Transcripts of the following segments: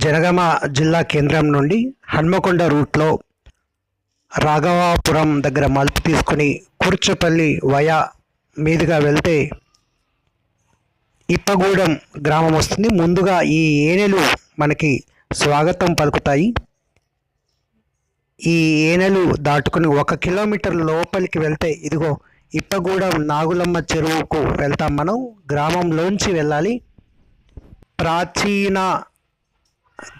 జనగామ జిల్లా కేంద్రం నుండి హన్మకొండ రూట్లో రాఘవాపురం దగ్గర మలుపు తీసుకుని కూర్చపల్లి వయా మీదుగా వెళ్తే ఇప్పగూడెం గ్రామం వస్తుంది. ముందుగా ఈ ఏనెలు మనకి స్వాగతం పలుకుతాయి. ఈ ఏనెలు దాటుకుని 1 కిలోమీటర్ లోపలికి వెళ్తే ఇదిగో ఇప్పగూడెం నాగులమ్మ చెరువుకు వెళ్తాం. మనం గ్రామంలోంచి వెళ్ళాలి. ప్రాచీన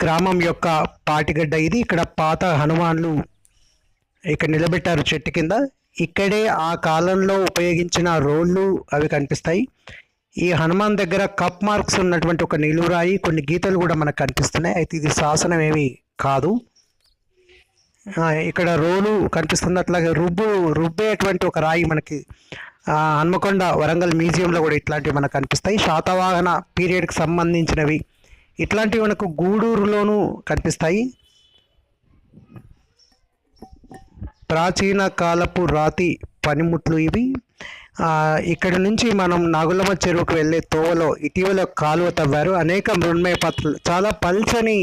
గ్రామం యొక్క పాటిగడ్డ ఇది. ఇక్కడ పాత హనుమాన్లు ఇక్కడ నిలబెట్టారు చెట్టు కింద. ఇక్కడే ఆ కాలంలో ఉపయోగించిన రోళ్ళు అవి కనిపిస్తాయి. ఈ హనుమాన్ దగ్గర కప్ మార్క్స్ ఉన్నటువంటి ఒక నిలువురాయి, కొన్ని గీతలు కూడా మనకు కనిపిస్తున్నాయి. అయితే ఇది శాసనం ఏమి కాదు. ఇక్కడ రోలు కనిపిస్తుంది. అట్లాగే రుబ్బేటువంటి ఒక రాయి మనకి హన్మకొండ వరంగల్ మ్యూజియంలో కూడా ఇట్లాంటివి మనకు కనిపిస్తాయి. శాతవాహన పీరియడ్కి సంబంధించినవి ఇట్లాంటివి మనకు గూడూరులోనూ కనిపిస్తాయి. ప్రాచీన కాలపు రాతి పనిముట్లు ఇవి. ఇక్కడి నుంచి మనం నాగులమ్మ చెరువుకు వెళ్ళే తోవలో ఇటీవల కాలువ తవ్వారు. అనేక మృణ్మయ పాత్రలు, చాలా పల్చని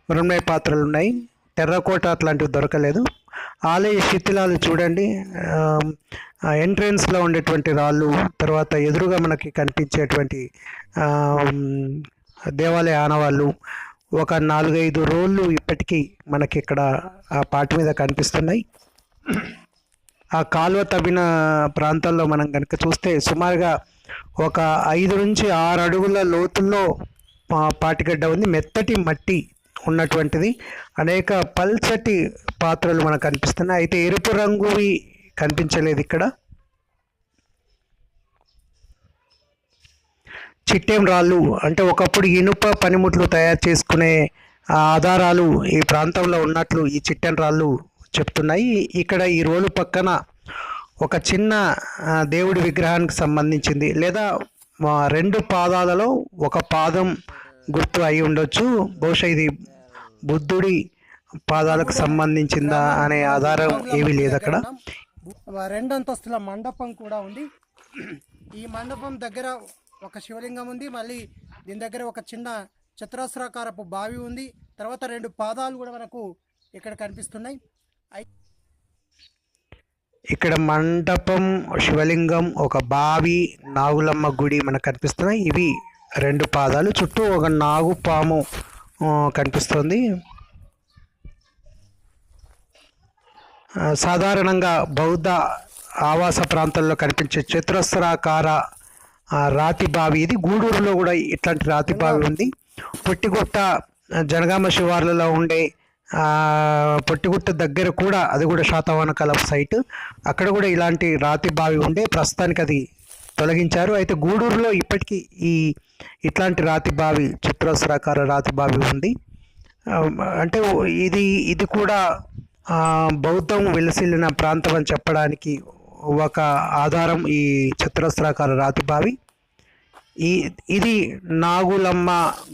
మృణ్మయ పాత్రలు ఉన్నాయి. టెర్రకోట అట్లాంటివి దొరకలేదు. ఆలయ శిథిలాలు చూడండి. ఎంట్రెన్స్లో ఉండేటువంటి రాళ్ళు, తర్వాత ఎదురుగా మనకి కనిపించేటువంటి దేవాలయ ఆనవాళ్ళు, ఒక 4-5 రోళ్ళు ఇప్పటికీ మనకి ఇక్కడ ఆ పాటి మీద కనిపిస్తున్నాయి. ఆ కాలువ తవ్విన ప్రాంతాల్లో మనం కనుక చూస్తే సుమారుగా ఒక 5 నుంచి 6 అడుగుల లోతుల్లో పాటిగడ్డ ఉంది. మెత్తటి మట్టి ఉన్నటువంటిది. అనేక పల్చటి పాత్రలు మనకు కనిపిస్తున్నాయి. అయితే ఎరుపు రంగువి కనిపించలేదు ఇక్కడ. చిట్టేం రాళ్ళు అంటే ఒకప్పుడు ఇనుప పనిముట్లు తయారు చేసుకునే ఆధారాలు ఈ ప్రాంతంలో ఉన్నట్లు ఈ చిట్టెం రాళ్ళు చెప్తున్నాయి. ఇక్కడ ఈ రోలు పక్కన ఒక చిన్న దేవుడి విగ్రహానికి సంబంధించింది, లేదా 2 పాదాలలో ఒక పాదం గుర్తు అయి ఉండొచ్చు. బహుశా ఇది బుద్ధుడి పాదాలకు సంబంధించిందా అనే ఆధారం ఏమీ లేదు అక్కడ. 2 అంతస్తుల మండపం కూడా ఉంది. ఈ మండపం దగ్గర ఒక శివలింగం ఉంది. మళ్ళీ దీని దగ్గర ఒక చిన్న చతురస్రాకారపు బావి ఉంది. తర్వాత 2 పాదాలు కూడా మనకు ఇక్కడ కనిపిస్తున్నాయి. ఇక్కడ మండపం, శివలింగం, ఒక బావి, నాగులమ్మ గుడి మనకు కనిపిస్తున్నాయి. ఇవి 2 పాదాలు. చుట్టూ ఒక నాగుపాము కనిపిస్తుంది. సాధారణంగా బౌద్ధ ఆవాస ప్రాంతాల్లో కనిపించే చతురస్రాకార రాతి బావి ఇది. గూడూరులో కూడా ఇట్లాంటి రాతి బావి ఉంది. పొట్టిగుట్ట జనగామ శివార్లలో ఉండే పొట్టిగుట్ట దగ్గర కూడా, అది కూడా శాతవాహన కాలపు సైట్, అక్కడ కూడా ఇలాంటి రాతి బావి ఉండే. ప్రస్తుతానికి అది తొలగించారు. అయితే గూడూరులో ఇప్పటికీ ఇట్లాంటి రాతి బావి, చతురస్రాకార రాతి బావి ఉంది. అంటే ఇది కూడా బౌద్ధం వెలసిల్లిన ప్రాంతం అని చెప్పడానికి ఒక ఆధారం ఈ చతురస్రాకార రాతి బావి. ఇది నాగులమ్మ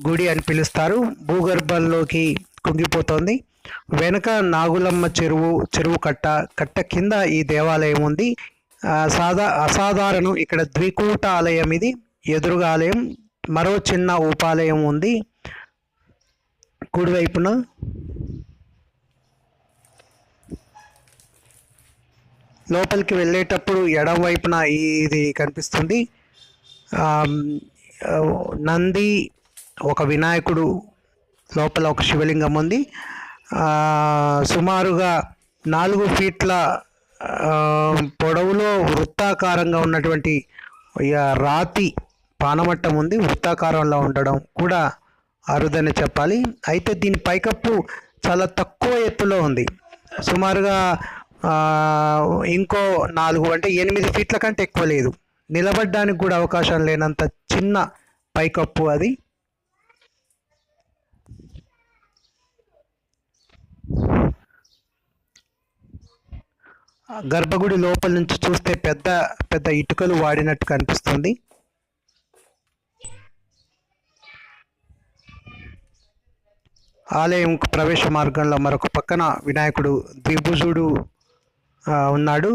గుడి అని పిలుస్తారు. భూగర్భంలోకి కుంగిపోతోంది. వెనుక నాగులమ్మ చెరువు కట్ట కింద ఈ దేవాలయం ఉంది. అసాధారణం ఇక్కడ ద్వికూట ఆలయం ఇది. ఎదురుగా ఆలయం, మరో చిన్న ఉపాలయం ఉంది కుడివైపున. లోపలికి వెళ్ళేటప్పుడు ఎడం వైపున ఇది కనిపిస్తుంది. నంది, ఒక వినాయకుడు, లోపల ఒక శివలింగం ఉంది. సుమారుగా 4 ఫీట్ల పొడవులో వృత్తాకారంగా ఉన్నటువంటి రాతి పానమట్టం ఉంది. వృత్తాకారంలో ఉండడం కూడా అరుదని చెప్పాలి. అయితే దీని పైకప్పు చాలా తక్కువ ఎత్తులో ఉంది. సుమారుగా ఇంకో 4 అంటే 8 ఫీట్ల కంటే ఎక్కువ లేదు. నిలబడడానికి కూడా అవకాశం లేనంత చిన్న పైకప్పు అది. గర్భగుడి లోపల నుంచి చూస్తే పెద్ద పెద్ద ఇటుకలు వాడినట్టు కనిపిస్తుంది. ఆలయం ప్రవేశ మార్గంలో మరొక పక్కన వినాయకుడు ద్విభుజుడు ఉన్నాడు.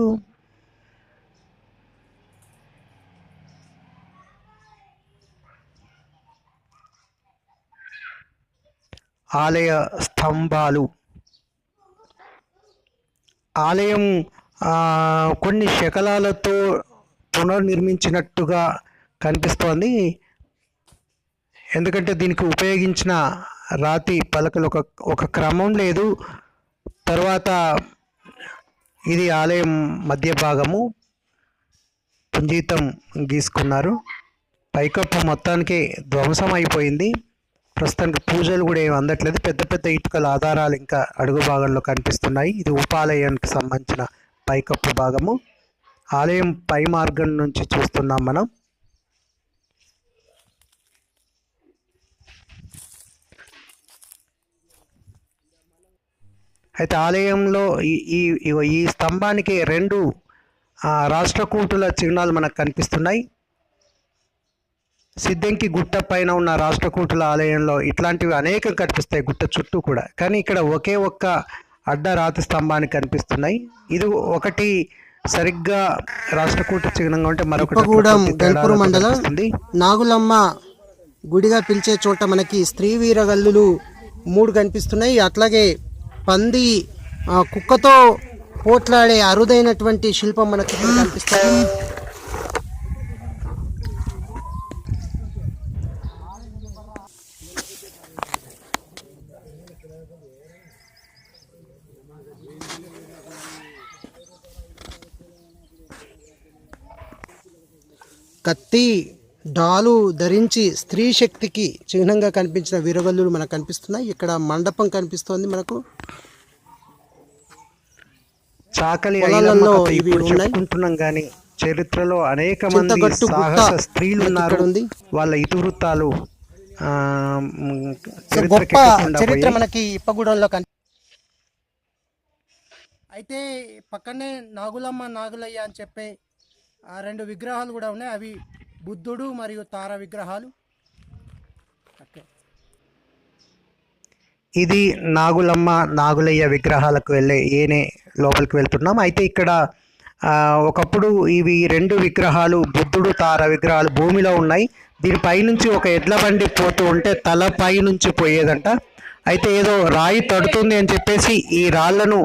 ఆలయ స్తంభాలు. ఆలయం కొన్ని శకలాలతో పునర్నిర్మించినట్టుగా కనిపిస్తోంది. ఎందుకంటే దీనికి ఉపయోగించిన రాతి పలకలు ఒక క్రమం లేదు. తర్వాత ఇది ఆలయం మధ్య భాగము పుంజీతం గీసుకున్నారు. పైకప్పు మొత్తానికి ధ్వంసం అయిపోయింది. ప్రస్తుతానికి పూజలు కూడా ఏమి అందట్లేదు. పెద్ద పెద్ద ఇటుకల ఆధారాలు ఇంకా అడుగు భాగంలో కనిపిస్తున్నాయి. ఇది ఉపాలయానికి సంబంధించిన పైకప్పు భాగము. ఆలయం పై మార్గం నుంచి చూస్తున్నాం మనం. అయితే ఆలయంలో ఈ స్తంభానికి 2 రాష్ట్రకూటుల చిహ్నాలు మనకు కనిపిస్తున్నాయి. సిద్ధంకి గుట్ట పైన ఉన్న రాష్ట్రకూటుల ఆలయంలో ఇట్లాంటివి అనేకం కనిపిస్తాయి గుట్ట చుట్టూ కూడా. కానీ ఇక్కడ ఒకే ఒక్క అడ్డ రాతి స్తంభానికి కనిపిస్తున్నాయి. ఇది ఒకటి సరిగ్గా రాష్ట్రకూట చిహ్నంగా ఉంటే మరొకటి గల్పూర్ మండలం నాగులమ్మ గుడిగా పిలిచే చోట మనకి స్త్రీ వీరగల్లులు 3 కనిపిస్తున్నాయి. అట్లాగే పంది కుక్కతో పోట్లాడే అరుదైనటువంటి శిల్పం మనకి కనిపిస్తుంది. కత్తి డాలు ధరించి స్త్రీ శక్తికి చిహ్నంగా కనిపించిన వీరగల్లులు మనకు కనిపిస్తున్నాయి. ఇక్కడ మండపం కనిపిస్తోంది మనకు. చాకలి ఇవి చెప్పుకుంటున్నాం కానీ చరిత్రలో అనేక మంది సాహస స్త్రీలు ఉన్నారు. వాళ్ళ ఇతివృత్తాలు గొప్ప చరిత్ర మనకి ఇప్పగూడెంలో అయితే పక్కనే నాగులమ్మ నాగులయ్య అని చెప్పే 2 విగ్రహాలు కూడా ఉన్నాయి. అవి బుద్ధుడు మరియు తార విగ్రహాలు. ఇది నాగులమ్మ నాగులయ్య విగ్రహాలకు వెళ్ళే ఏనే లోపలికి వెళ్తున్నాం. అయితే ఇక్కడ ఒకప్పుడు ఇవి 2 విగ్రహాలు బుద్ధుడు తార విగ్రహాలు భూమిలో ఉన్నాయి. దీనిపై నుంచి ఒక ఎడ్ల బండి పోతూ ఉంటే తలపై నుంచి పోయేదంట. అయితే ఏదో రాయి తడుతుంది అని చెప్పేసి ఈ రాళ్లను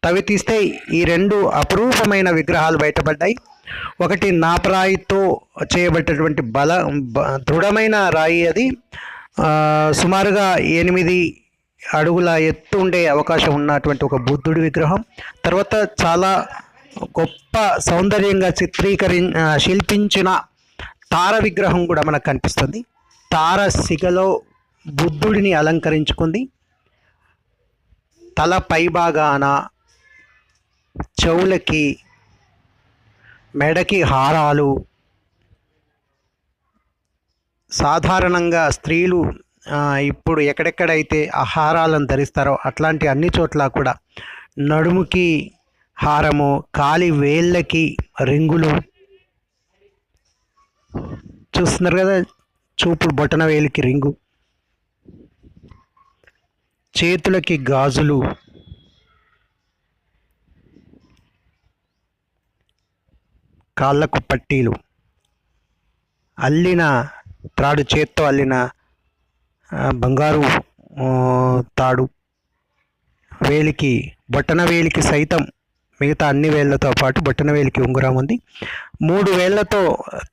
తవ్వి తీస్తే ఈ 2 అపురూపమైన విగ్రహాలు బయటపడ్డాయి. ఒకటి నాపరాయితో చేయబడినటువంటి దృఢమైన రాయి. అది సుమారుగా 8 అడుగుల ఎత్తు ఉండే అవకాశం ఉన్నటువంటి ఒక బుద్ధుడి విగ్రహం. తర్వాత చాలా గొప్ప సౌందర్యంగా శిల్పించిన తార విగ్రహం కూడా మనకు కనిపిస్తుంది. తార సిగలో బుద్ధుడిని అలంకరించుకుంది. తల పైభాగాన చెవులకి మెడకి హారాలు. సాధారణంగా స్త్రీలు ఇప్పుడు ఎక్కడెక్కడైతే హారాలను ధరిస్తారో అట్లాంటి అన్ని చోట్ల కూడా నడుముకి హారము, కాలి వేళ్ళకి రింగులు చూస్తున్నారు కదా, చూపుడు బొటన వేలికి రింగు, చేతులకి గాజులు, కాళ్ళకు పట్టీలు, అల్లిన త్రాడు, చేత్తో అల్లిన బంగారు తాడు, వేలికి బొట్టన వేలికి సైతం మిగతా అన్ని వేళ్లతో పాటు బొట్టన వేలికి ఉంగరం ఉంది. 3 వేళ్లతో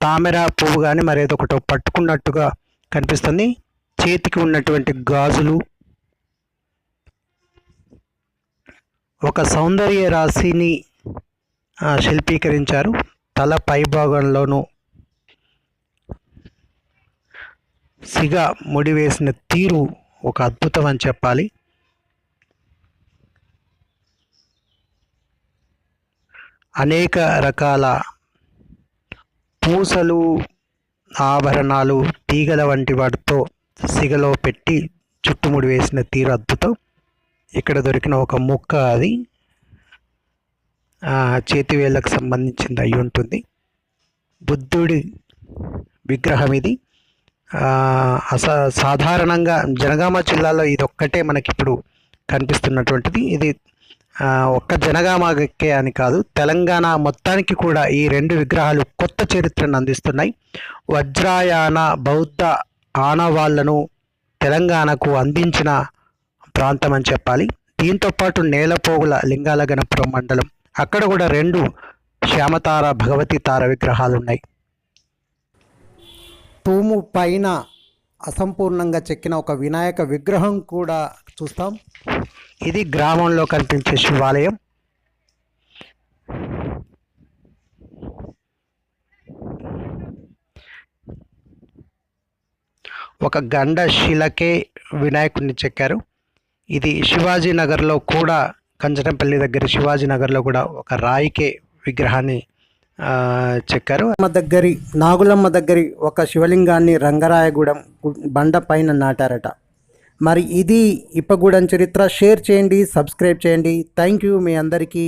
తామర పువ్వు కానీ మరేదో ఒకటి పట్టుకున్నట్టుగా కనిపిస్తుంది. చేతికి ఉన్నటువంటి గాజులు ఒక సౌందర్య రాశిని శిల్పీకరించారు. తల పైభాగంలోనూ సిగ ముడివేసిన తీరు ఒక అద్భుతం అని చెప్పాలి. అనేక రకాల పూసలు, ఆభరణాలు, తీగల వంటి వాటితో సిగలో పెట్టి చుట్టుముడి వేసిన తీరు అద్భుతం. ఇక్కడ దొరికిన ఒక ముక్క అది చేతి వేళ్ళకు సంబంధించింది అయి ఉంటుంది. బుద్ధుడి విగ్రహం ఇది. సాధారణంగా జనగామ జిల్లాలో ఇది ఒక్కటే మనకి ఇప్పుడు కనిపిస్తున్నటువంటిది. ఇది ఒక్క జనగామకే అని కాదు, తెలంగాణ మొత్తానికి కూడా ఈ 2 విగ్రహాలు కొత్త చరిత్రను అందిస్తున్నాయి. వజ్రాయాన బౌద్ధ ఆనవాళ్లను తెలంగాణకు అందించిన ప్రాంతం అని చెప్పాలి. దీంతో పాటు నేలపోగుల లింగాల గణపురం మండలం, అక్కడ కూడా 2 శ్యామతార భగవతి తార విగ్రహాలు ఉన్నాయి. తూము పైన అసంపూర్ణంగా చెక్కిన ఒక వినాయక విగ్రహం కూడా చూస్తాం. ఇది గ్రామంలో కనిపించే శివాలయం. ఒక గండ శిలకే వినాయకుడిని చెక్కారు. ఇది శివాజీనగర్లో కూడా, కంచనంపల్లి దగ్గర శివాజీనగర్లో కూడా ఒక రాయికే విగ్రహాన్ని చెక్కారు. నాగులమ్మ దగ్గరి ఒక శివలింగాన్ని రంగరాయగూడెం బండ పైన నాటారట. మరి ఇది ఇప్పగూడెం చరిత్ర. షేర్ చేయండి, సబ్స్క్రైబ్ చేయండి. థ్యాంక్ యూ మీ అందరికీ.